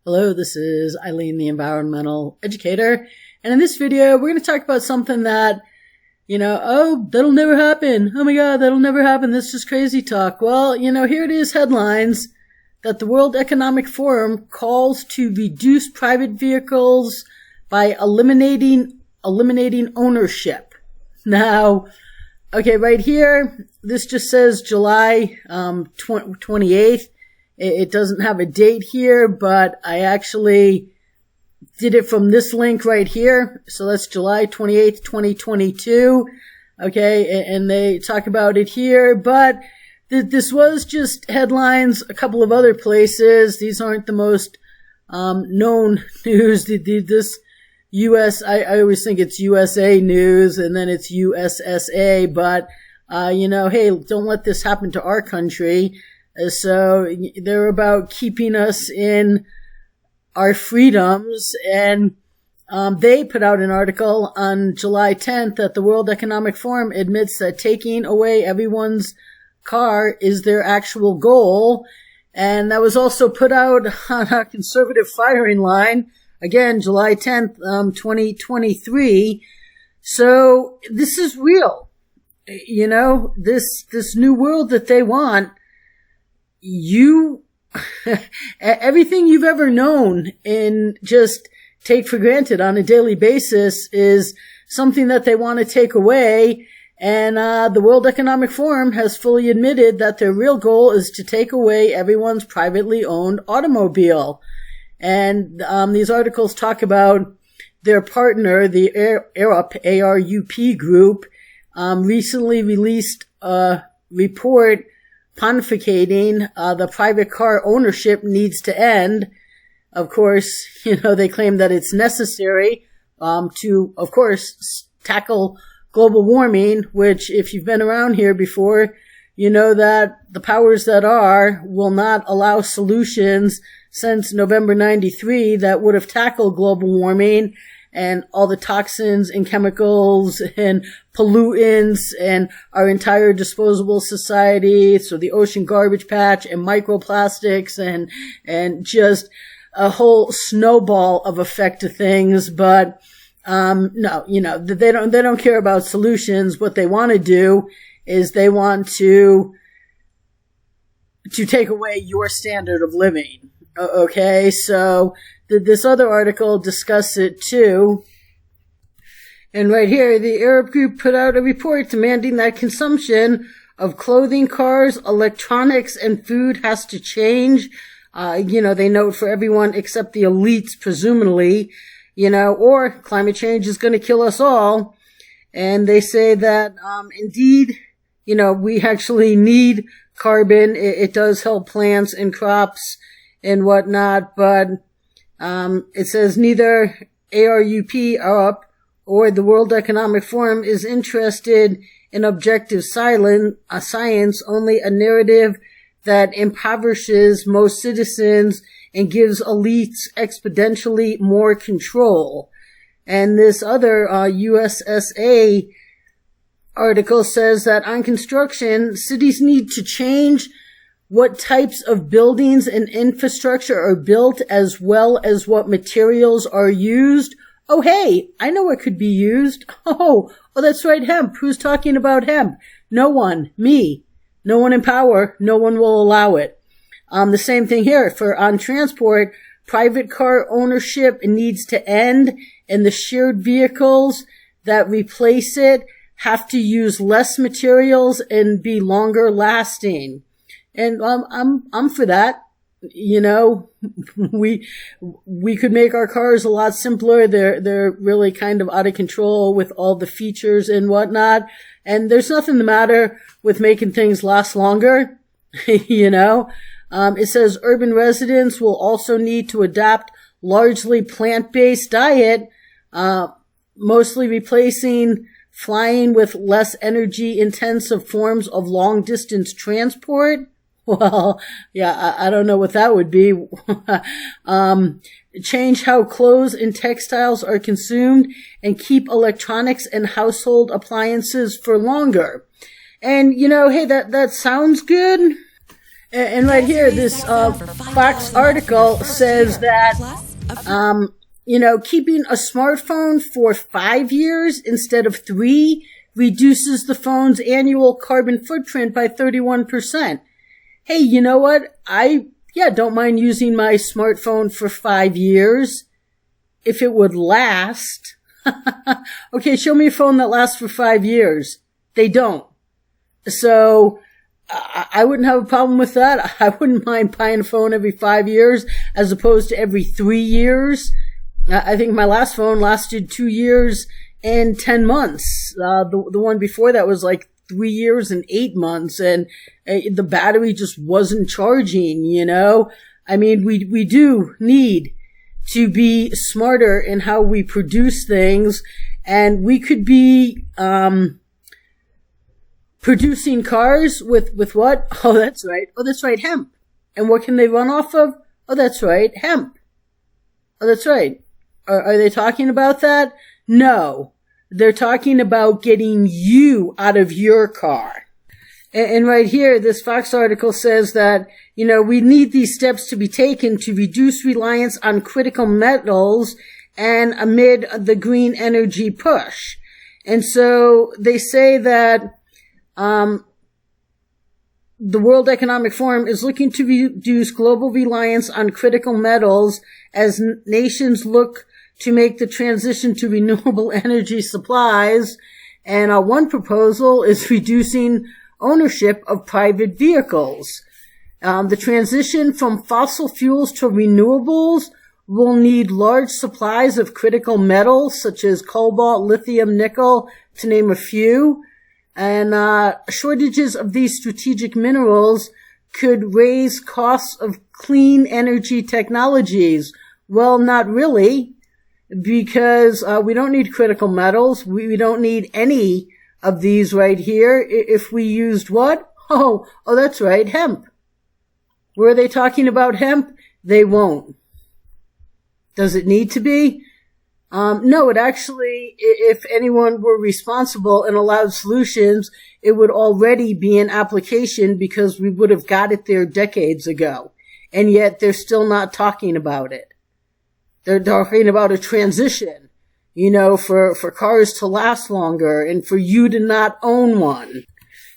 Hello, this is Eileen, the environmental educator, and in this video, we're going to talk about something that, oh, that'll never happen. Oh my God, that'll never happen. This is crazy talk. Well, here it is, headlines that the World Economic Forum calls to reduce private vehicles by eliminating ownership. Now, okay, right here, this just says July 28th. It doesn't have a date here, but I actually did it from this link right here. So that's July 28th, 2022. Okay, and they talk about it here, but this was just headlines a couple of other places. These aren't the most known news. This I always think it's USA News and then it's USSA, but hey, don't let this happen to our country. So they're about keeping us in our freedoms, and they put out an article on July 10th that the World Economic Forum admits that taking away everyone's car is their actual goal, and that was also put out on a conservative firing line, again, July 10th, 2023. So this is real. This new world that they want, everything you've ever known and just take for granted on a daily basis is something that they want to take away. And the World Economic Forum has fully admitted that their real goal is to take away everyone's privately owned automobile. And these articles talk about their partner, the ARUP group, recently released a report pontificating the private car ownership needs to end. Of course, they claim that it's necessary to, of course, tackle global warming, which, if you've been around here before, you know that the powers that are will not allow solutions since November 93 that would have tackled global warming and all the toxins and chemicals and pollutants and our entire disposable society. So the ocean garbage patch and microplastics and just a whole snowball of effect to things. But, no, they don't care about solutions. What they want to do is they want to take away your standard of living. Okay, so this other article discussed it too. And right here, the Arab group put out a report demanding that consumption of clothing, cars, electronics, and food has to change. They note for everyone except the elites, presumably, or climate change is going to kill us all. And they say that, indeed, we actually need carbon. It does help plants and crops and whatnot, but it says neither ARUP or the World Economic Forum is interested in objective science, only a narrative that impoverishes most citizens and gives elites exponentially more control. And this other USSA article says that on construction, cities need to change what types of buildings and infrastructure are built, as well as what materials are used. Oh, hey, I know what could be used. Oh, that's right, hemp. Who's talking about hemp? No one. Me. No one in power. No one will allow it. The same thing here. On transport, private car ownership needs to end, and the shared vehicles that replace it have to use less materials and be longer lasting. And I'm for that. We could make our cars a lot simpler. They're really kind of out of control with all the features and whatnot. And there's nothing the matter with making things last longer. It says urban residents will also need to adapt largely plant-based diet, mostly replacing flying with less energy-intensive forms of long-distance transport. Well, yeah, I don't know what that would be. Change how clothes and textiles are consumed and keep electronics and household appliances for longer. And, hey, that sounds good. And right here, this Fox article says that, keeping a smartphone for 5 years instead of 3 reduces the phone's annual carbon footprint by 31%. Hey, you know what? I don't mind using my smartphone for 5 years if it would last. Okay, show me a phone that lasts for 5 years. They don't. So I wouldn't have a problem with that. I wouldn't mind buying a phone every 5 years as opposed to every 3 years. I think my last phone lasted 2 years and 10 months. The one before that was like 3 years and 8 months, and the battery just wasn't charging, I mean, we do need to be smarter in how we produce things, and we could be producing cars with what? Oh, that's right, hemp. And what can they run off of? Oh, that's right, hemp. Oh, that's right. Are they talking about that? No. They're talking about getting you out of your car. And right here, this Fox article says that, we need these steps to be taken to reduce reliance on critical metals and amid the green energy push. And so they say that the World Economic Forum is looking to reduce global reliance on critical metals as nations look to make the transition to renewable energy supplies. And one proposal is reducing ownership of private vehicles. The transition from fossil fuels to renewables will need large supplies of critical metals such as cobalt, lithium, nickel, to name a few. And shortages of these strategic minerals could raise costs of clean energy technologies. Well, not really, because we don't need critical metals. We don't need any of these right here. If we used what? Oh, that's right, hemp. Were they talking about hemp? They won't. Does it need to be? No, it actually, if anyone were responsible and allowed solutions, it would already be an application because we would have got it there decades ago. And yet they're still not talking about it. They're talking about a transition, for cars to last longer and for you to not own one.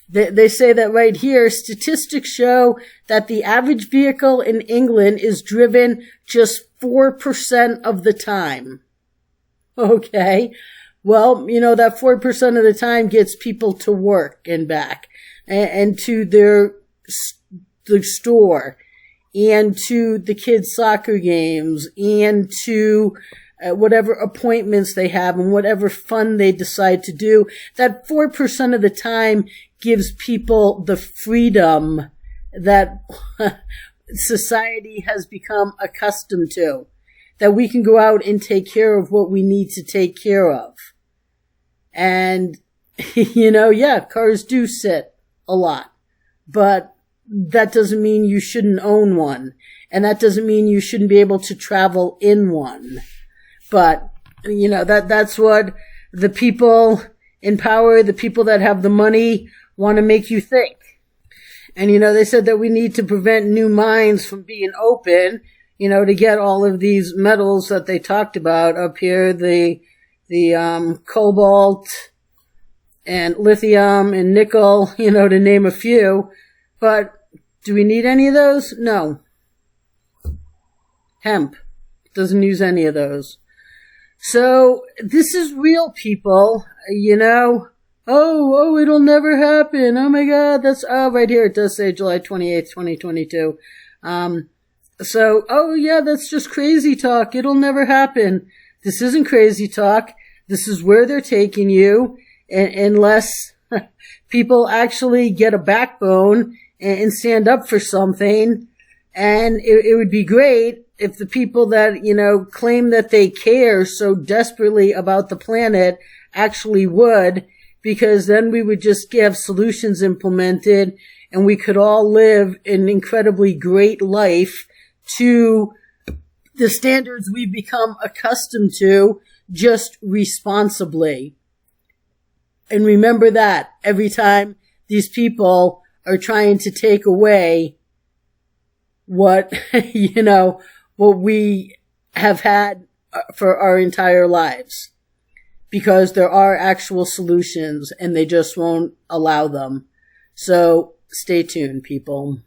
They say that right here, statistics show that the average vehicle in England is driven just 4% of the time. Okay. Well, that 4% of the time gets people to work and back and to the store and to the kids' soccer games and to whatever appointments they have and whatever fun they decide to do. That 4% of the time gives people the freedom that society has become accustomed to. That we can go out and take care of what we need to take care of. And, cars do sit a lot. But that doesn't mean you shouldn't own one. And that doesn't mean you shouldn't be able to travel in one. But, that's what the people in power, the people that have the money, want to make you think. And, they said that we need to prevent new mines from being open, to get all of these metals that they talked about up here, the cobalt and lithium and nickel, to name a few. But do we need any of those? No. Hemp doesn't use any of those. So this is real, people, Oh, it'll never happen. Oh my God, right here it does say July 28th, 2022. That's just crazy talk. It'll never happen. This isn't crazy talk. This is where they're taking you, unless people actually get a backbone and stand up for something. And it would be great if the people that, claim that they care so desperately about the planet actually would, because then we would just have solutions implemented and we could all live an incredibly great life to the standards we've become accustomed to, just responsibly. And remember that every time these people are trying to take away what, what we have had for our entire lives. Because there are actual solutions and they just won't allow them. So stay tuned, people.